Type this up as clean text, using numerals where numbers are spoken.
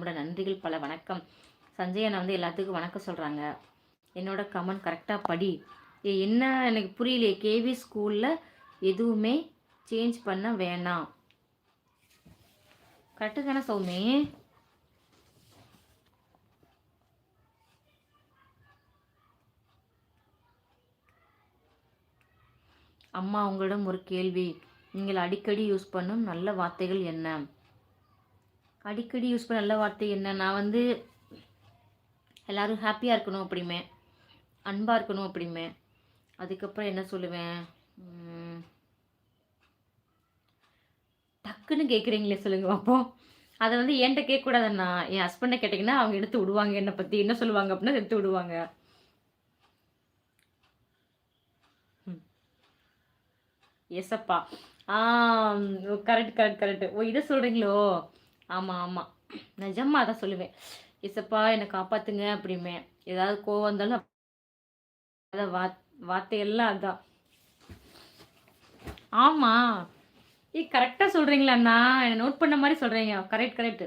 நம்மளோட நன்றிகள் பல. வணக்கம். சஞ்சய் அண்ணா வந்து எல்லாத்துக்கும் வணக்கம் சொல்கிறாங்க. என்னோட கமெண்ட் கரெக்டாக படி. என்ன எனக்கு புரியலையே. கேவி ஸ்கூலில் எதுவுமே சேஞ்ச் பண்ண வேணாம். கரெக்டு தானே சௌமி? அம்மா உங்களிடம் ஒரு கேள்வி. நீங்கள் அடிக்கடி யூஸ் பண்ணும் நல்ல வார்த்தைகள் என்ன? அடிக்கடி யூஸ் பண்ண நல்ல வார்த்தை என்ன? நான் வந்து எல்லோரும் ஹாப்பியாக இருக்கணும் அப்படிமே, அன்பாக இருக்கணும் அப்படிமே. அதுக்கப்புறம் என்ன சொல்லுவேன்? டக்குன்னு கேட்குறீங்களே, சொல்லுங்க பார்ப்போம். அதை வந்து என்கிட்ட கேட்கக்கூடாதுண்ணா. என் ஹஸ்பண்டை கேட்டிங்கன்னா அவங்க எடுத்து விடுவாங்க. என்னை பற்றி என்ன சொல்லுவாங்க அப்படின்னா எடுத்து விடுவாங்க. எஸ்அப்பா. Correct correct correct. ஓ, இதை சொல்கிறீங்களோ? ஆமாம் ஆமாம், நிஜமாக அதான் சொல்லுவேன். எஸ்அப்பா என்னை காப்பாற்றுங்க அப்படிமே. ஏதாவது கோவம் வந்தாலும் அதை வார்த்தையெல்லாம் அதான். ஆமாம். கரெக்டாக சொல்கிறீங்களா அண்ணா? என்னை நோட் பண்ண மாதிரி சொல்கிறீங்க. Correct correct.